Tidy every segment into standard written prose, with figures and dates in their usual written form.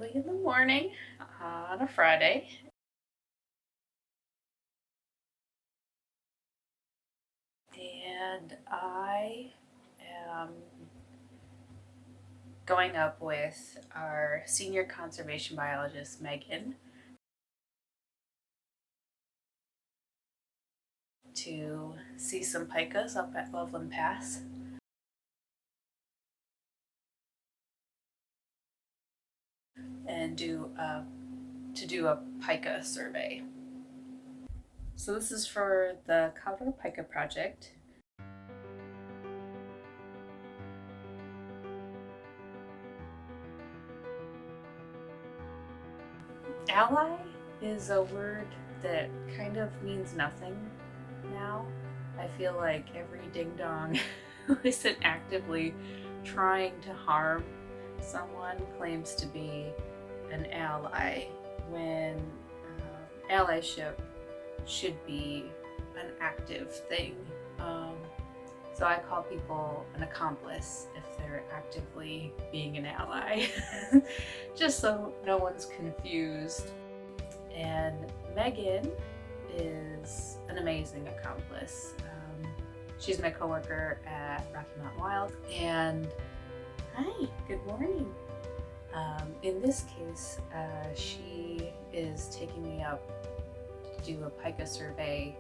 early in the morning on a Friday. And I am going up with our senior conservation biologist, Megan, to see some pikas up at Loveland Pass. And do a pika survey. So this is for the Colorado Pika Project. Ally is a word that kind of means nothing now. I feel like every ding-dong who isn't actively trying to harm someone claims to be an ally, when allyship should be an active thing. So I call people an accomplice if they're actively being an ally, just so no one's confused. And Megan is an amazing accomplice. She's my coworker at Rocky Mountain Wild, and hi, good morning. In this case, she is taking me up to do a pika survey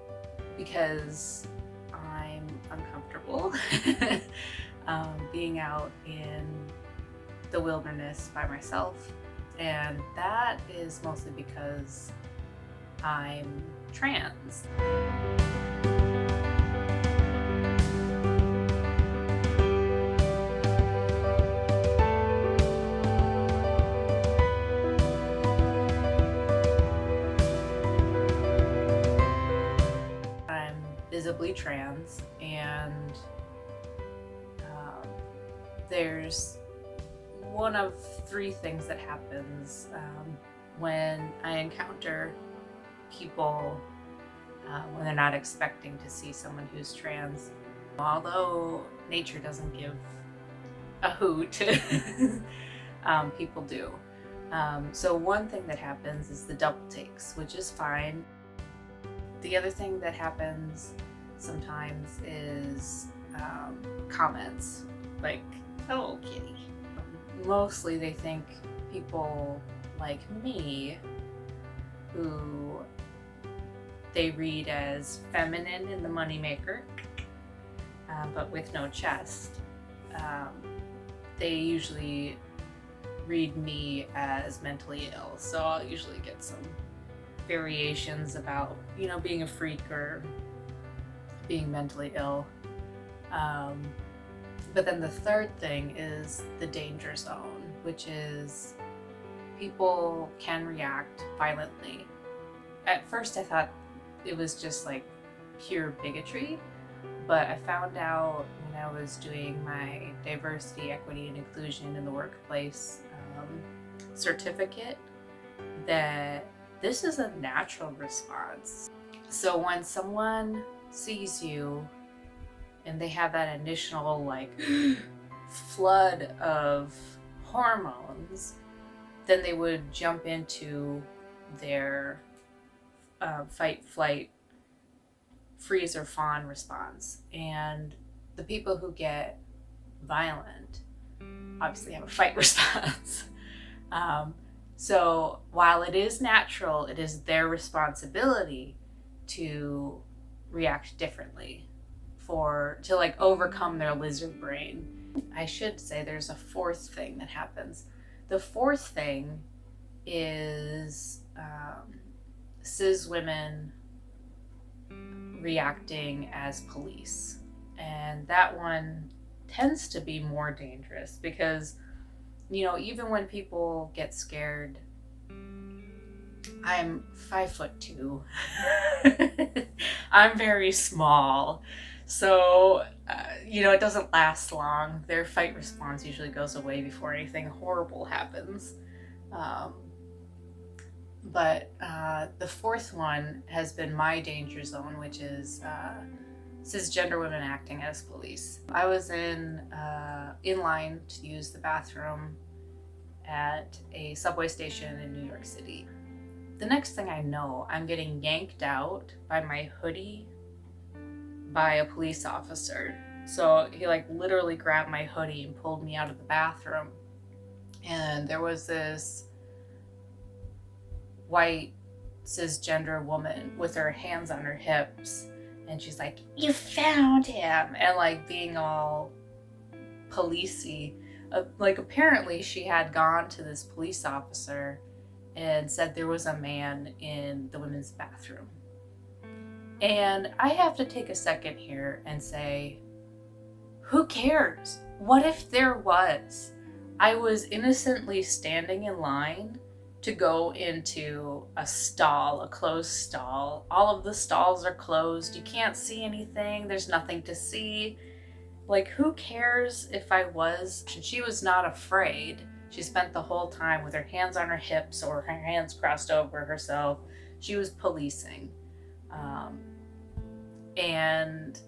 because I'm uncomfortable being out in the wilderness by myself, and that is mostly because I'm trans. Visibly trans, and there's one of three things that happens when I encounter people when they're not expecting to see someone who's trans. Although nature doesn't give a hoot, people do. So one thing that happens is the double takes, which is fine. The other thing that happens sometimes is comments like, "Oh, kitty." Mostly they think people like me, who they read as feminine in the moneymaker, but with no chest, they usually read me as mentally ill. So I'll usually get some variations about, being a freak or being mentally ill. But then the third thing is the danger zone, which is people can react violently. At first I thought it was just like pure bigotry, but I found out when I was doing my diversity, equity, and inclusion in the workplace certificate that this is a natural response. So when someone sees you and they have that initial flood of hormones, then they would jump into their fight, flight, freeze, or fawn response. And the people who get violent obviously have a fight response. So while it is natural, it is their responsibility to react differently to overcome their lizard brain. I should say there's a fourth thing that happens. The fourth thing is cis women reacting as police. And that one tends to be more dangerous because even when people get scared, I'm 5'2". I'm very small. So, it doesn't last long. Their fight response usually goes away before anything horrible happens. But the fourth one has been my danger zone, which is cisgender women acting as police. I was in line to use the bathroom at a subway station in New York City. The next thing I know, I'm getting yanked out by my hoodie by a police officer. So he like literally grabbed my hoodie and pulled me out of the bathroom. And there was this white cisgender woman with her hands on her hips, and she's like, "You found him," and like being all policey. Like apparently she had gone to this police officer and said there was a man in the women's bathroom. And I have to take a second here and say, who cares? What if there was? I was innocently standing in line to go into a stall, a closed stall. All of the stalls are closed. You can't see anything. There's nothing to see. Like, who cares if I was? She was not afraid. She spent the whole time with her hands on her hips or her hands crossed over herself. She was policing. And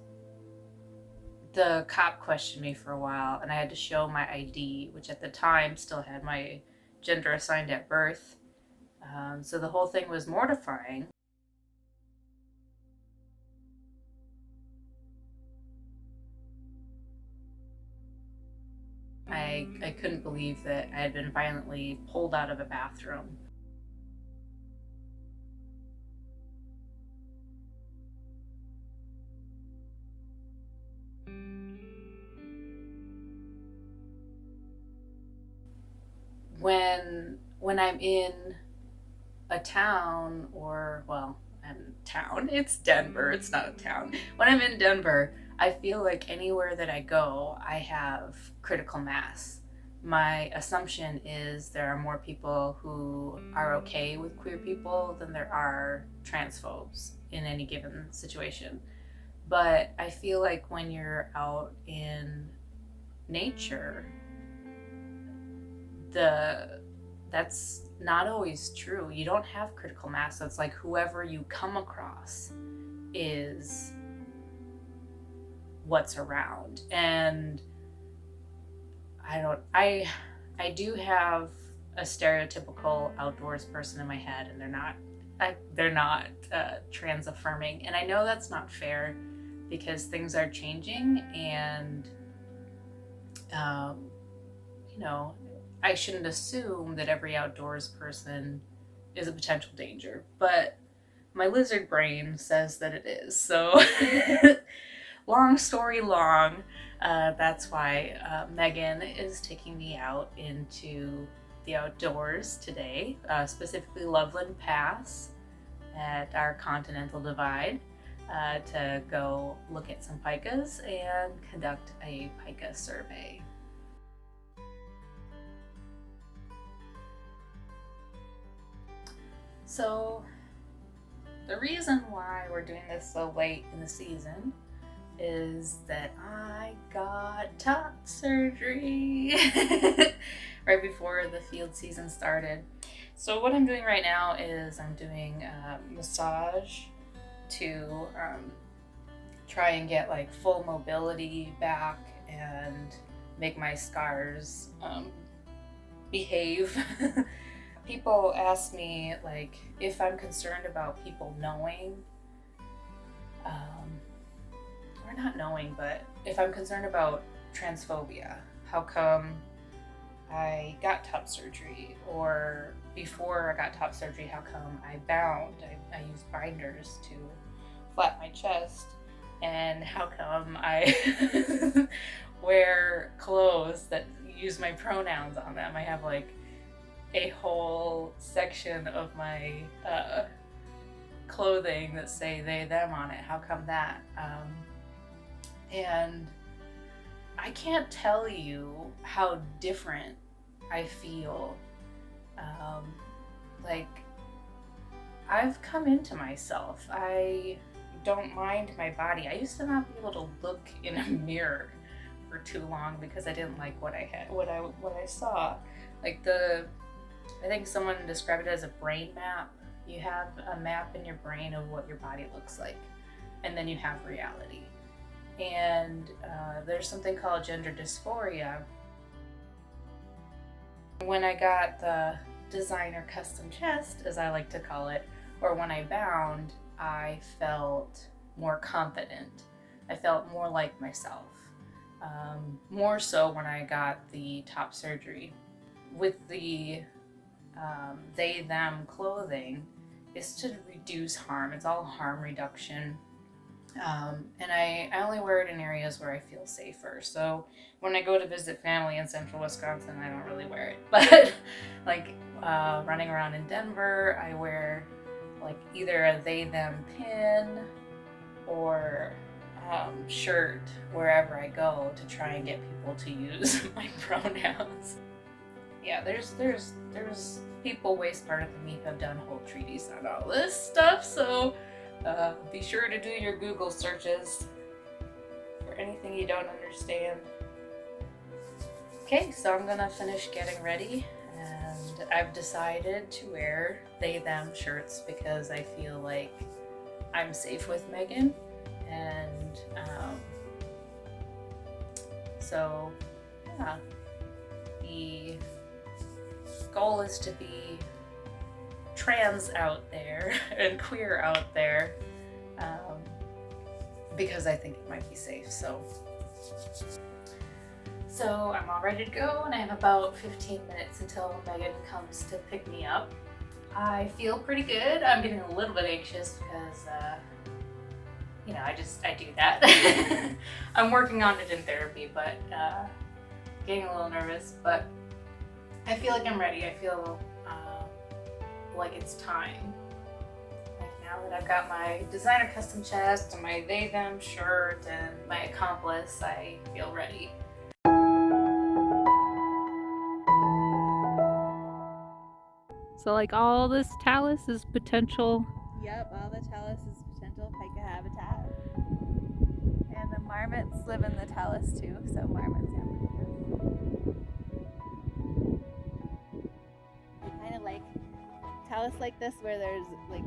the cop questioned me for a while, and I had to show my ID, which at the time still had my gender assigned at birth. So the whole thing was mortifying. I couldn't believe that I had been violently pulled out of a bathroom. When I'm in a town, or well, it's Denver, it's not a town. When I'm in Denver, I feel like anywhere that I go, I have critical mass. My assumption is there are more people who are okay with queer people than there are transphobes in any given situation. But I feel like when you're out in nature, that's not always true. You don't have critical mass. So it's like whoever you come across is what's around. And I do have a stereotypical outdoors person in my head, and they're not trans affirming. And I know that's not fair because things are changing, and I shouldn't assume that every outdoors person is a potential danger, but my lizard brain says that it is. So long story long, that's why Megan is taking me out into the outdoors today, specifically Loveland Pass at our Continental Divide, to go look at some pikas and conduct a pika survey. So the reason why we're doing this so late in the season is that I got top surgery right before the field season started. So what I'm doing right now is I'm doing massage to try and get like full mobility back and make my scars behave. People ask me like if I'm concerned about people knowing, or not knowing, but if I'm concerned about transphobia, how come I got top surgery, or before I got top surgery, how come I bound? I used binders to flap my chest, and how come I wear clothes that use my pronouns on them? I have like a whole section of my clothing that say they, them on it. How come that? And I can't tell you how different I feel. Like, I've come into myself. I don't mind my body. I used to not be able to look in a mirror for too long because I didn't like what I had, what I saw. Like I think someone described it as a brain map. You have a map in your brain of what your body looks like, and then you have reality. And there's something called gender dysphoria, When I got the designer custom chest, as I like to call it, or when I bound, I felt more confident. I felt more like myself. More so when I got the top surgery. With the they, them clothing, is to reduce harm. It's all harm reduction. And I only wear it in areas where I feel safer. So when I go to visit family in central Wisconsin, I don't really wear it. But like running around in Denver, I wear like either a they, them pin or shirt wherever I go to try and get people to use my pronouns. Yeah, there's people way smarter than me who have done whole treaties on all this stuff, so be sure to do your Google searches for anything you don't understand. Okay, so I'm gonna finish getting ready, and I've decided to wear they, them shirts because I feel like I'm safe with Megan, and so yeah, the goal is to be trans out there and queer out there, because I think it might be safe. So I'm all ready to go, and I have about 15 minutes until Megan comes to pick me up. I feel pretty good. I'm getting a little bit anxious because I do that. I'm working on it in therapy, but getting a little nervous, but I feel like I'm ready. I feel like it's time. Like now that I've got my designer custom chest and my they, them shirt and my accomplice, I feel ready. So like all this talus is potential. Yep, all the talus is potential pika habitat. And the marmots live in the talus too, so marmots have pikas. I kind of like talus like this where there's like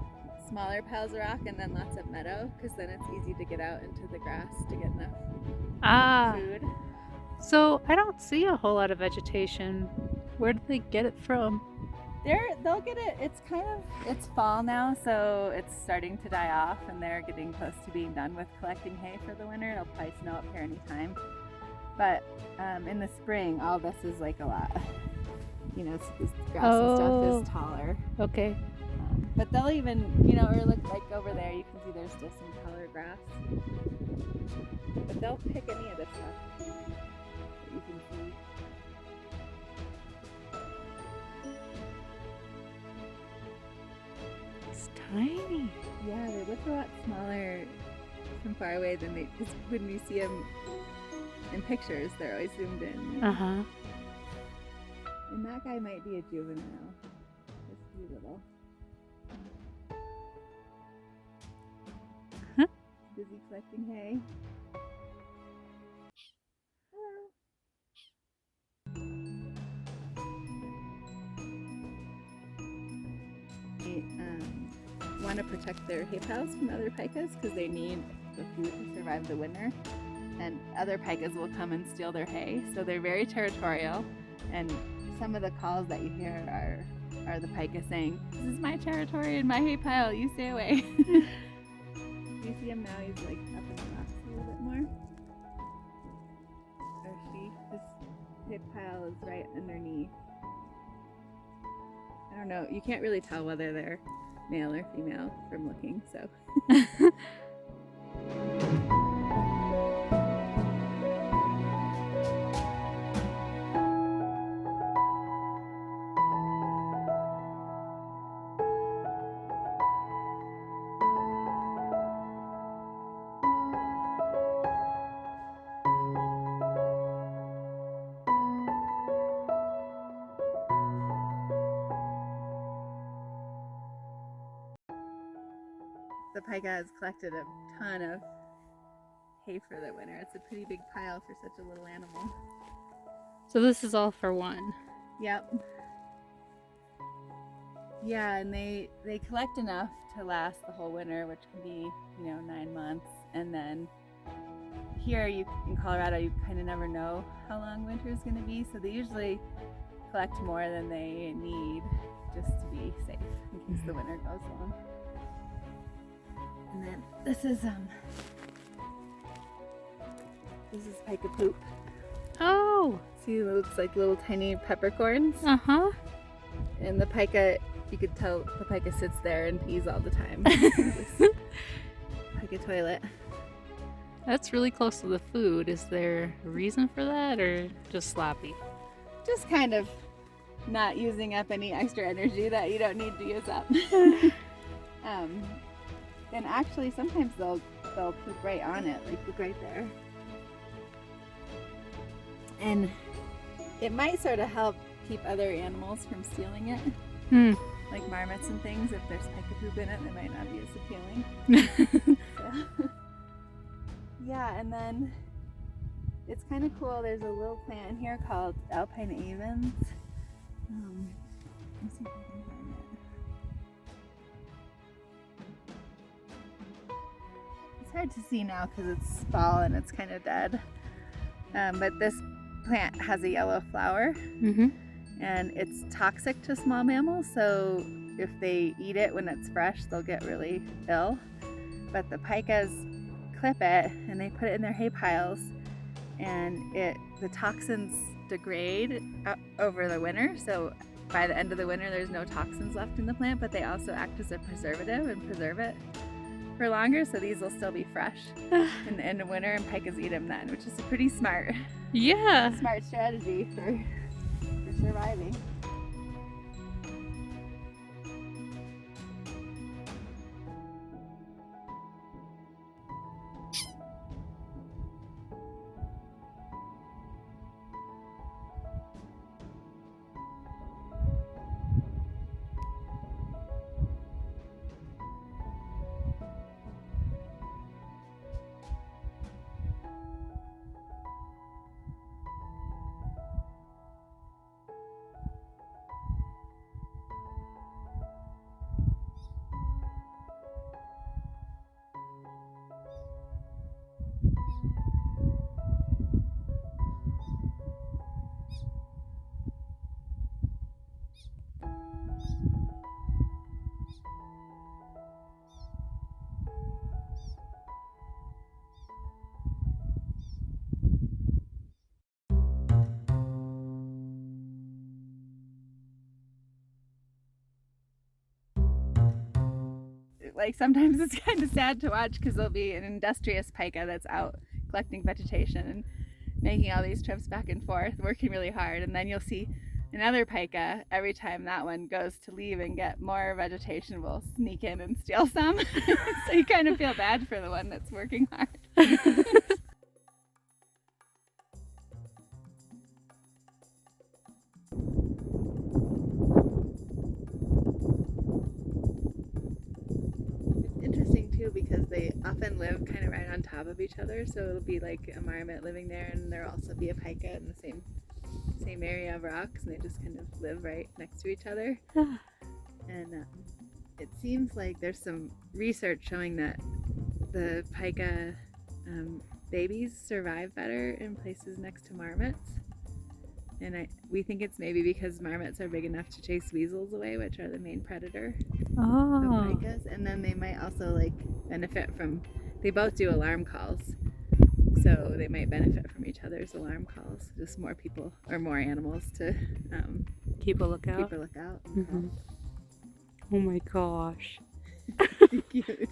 smaller piles of rock and then lots of meadow, because then it's easy to get out into the grass to get enough food. So I don't see a whole lot of vegetation. Where do they get it from? They'll get it. It's fall now, so it's starting to die off, and they're getting close to being done with collecting hay for the winter. It'll probably snow up here anytime. But in the spring, all this is like a lot. This grass and stuff is taller. Okay. But they'll even, or look like over there, you can see there's still some taller grass. But they'll pick any of this stuff that you can see. It's tiny. Yeah, they look a lot smaller from far away than they, because when we see them in pictures, they're always zoomed in. Uh-huh. And that guy might be a juvenile. Just wee little. Huh? Busy collecting hay. They want to protect their hay piles from other pikas because they need the food to survive the winter. And other pikas will come and steal their hay, so they're very territorial. And some of the calls that you hear are the pika saying, "This is my territory and my hay pile, you stay away." You see him now, he's like up in the rocks a little bit more. Or she, this hay pile is right underneath. I don't know, you can't really tell whether they're male or female from looking, so. The pika has collected a ton of hay for the winter. It's a pretty big pile for such a little animal. So this is all for one. Yep. Yeah, and they collect enough to last the whole winter, which can be, 9 months. And then here in Colorado, you kind of never know how long winter is going to be. So they usually collect more than they need just to be safe in case the winter goes long. And then this is pika poop. Oh. See, it looks like little tiny peppercorns. Uh-huh. And the pika, you could tell the pika sits there and pees all the time. Pika toilet. That's really close to the food. Is there a reason for that or just sloppy? Just kind of not using up any extra energy that you don't need to use up. And actually sometimes they'll poop right on it, like look right there. And it might sort of help keep other animals from stealing it. Like marmots and things, if there's pika poop in it, they might not be as appealing. So, yeah, and then it's kind of cool. There's a little plant in here called alpine avens. Let's see if I can find it. It's hard to see now because it's fall and it's kind of dead. But this plant has a yellow flower. And it's toxic to small mammals, so if they eat it when it's fresh, they'll get really ill. But the pikas clip it and they put it in their hay piles, and the toxins degrade over the winter. So by the end of the winter, there's no toxins left in the plant, but they also act as a preservative and preserve it for longer. So these will still be fresh in the end of winter, and pikas eat them then, which is a pretty smart strategy for surviving. Like sometimes it's kind of sad to watch because there'll be an industrious pika that's out collecting vegetation and making all these trips back and forth, working really hard, and then you'll see another pika every time that one goes to leave and get more vegetation will sneak in and steal some. So you kind of feel bad for the one that's working hard. Because they often live kind of right on top of each other, so it'll be like a marmot living there and there'll also be a pika in the same area of rocks, and they just kind of live right next to each other. And it seems like there's some research showing that the pika babies survive better in places next to marmots, and we think it's maybe because marmots are big enough to chase weasels away, which are the main predator of pikas. And then they might also like benefit from, they both do alarm calls, so they might benefit from each other's alarm calls. Just more people or more animals to keep a lookout. Oh my gosh. Cute. It's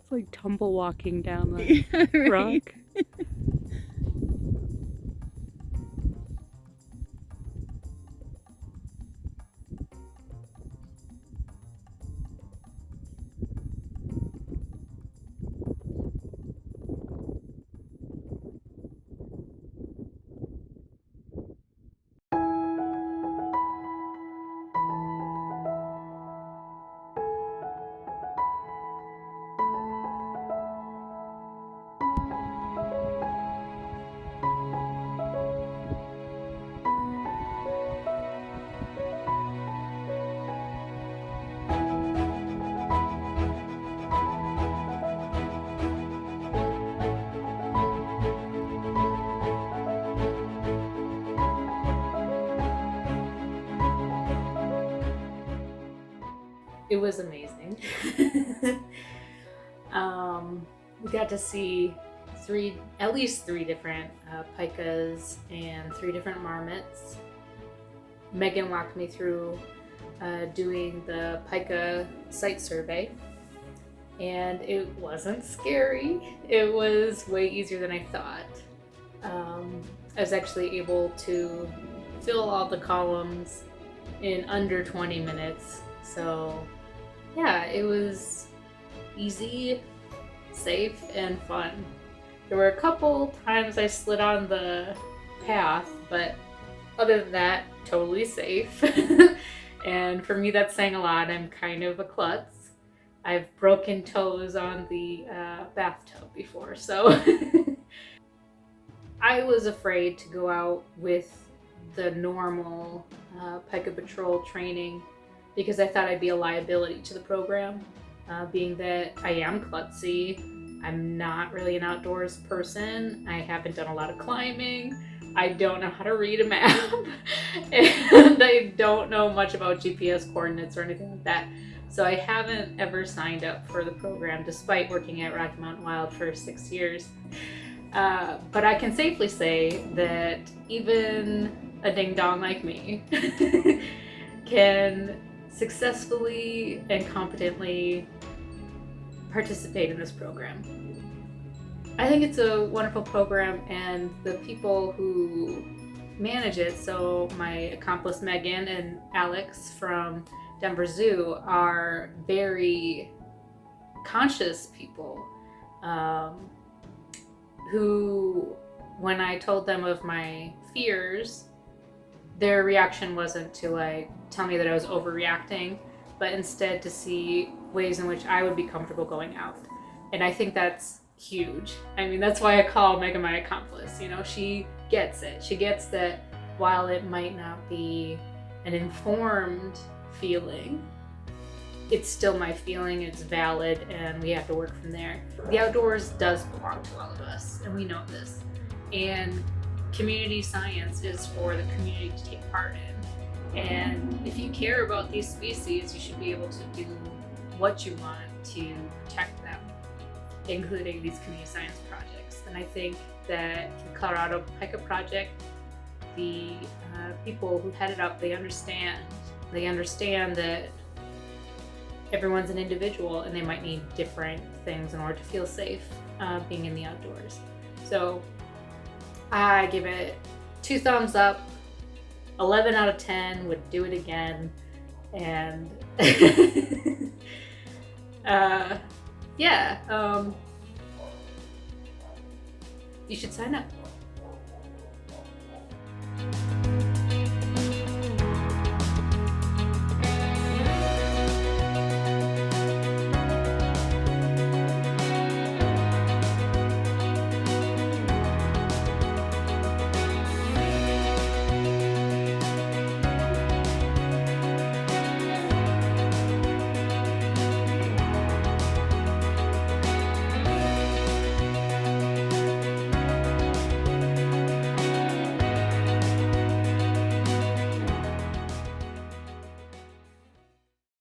like tumble walking down the rock. was amazing. We got to see at least three different pikas and 3 different marmots. Megan walked me through doing the pika site survey, and it wasn't scary. It was way easier than I thought. I was actually able to fill all the columns in under 20 minutes. So yeah, it was easy, safe, and fun. There were a couple times I slid on the path, but other than that, totally safe. And for me, that's saying a lot. I'm kind of a klutz. I've broken toes on the bathtub before, so I was afraid to go out with the normal Pika Patrol training because I thought I'd be a liability to the program, being that I am klutzy. I'm not really an outdoors person. I haven't done a lot of climbing. I don't know how to read a map, and I don't know much about GPS coordinates or anything like that. So I haven't ever signed up for the program despite working at Rocky Mountain Wild for 6 years. But I can safely say that even a ding-dong like me can successfully and competently participate in this program. I think it's a wonderful program, and the people who manage it, so my accomplice Megan and Alex from Denver Zoo, are very conscious people who, when I told them of my fears, their reaction wasn't to like tell me that I was overreacting, but instead to see ways in which I would be comfortable going out. And I think that's huge. I mean, that's why I call Megan my accomplice. You know, she gets it. She gets that while it might not be an informed feeling, it's still my feeling, it's valid, and we have to work from there. The outdoors does belong to all of us, and we know this. And community science is for the community to take part in. And if you care about these species, you should be able to do what you want to protect them, including these community science projects. And I think that the Colorado Pika Project, the people who head it up, they understand that everyone's an individual and they might need different things in order to feel safe being in the outdoors. So I give it 2 thumbs up, 11 out of 10, would do it again. And you should sign up.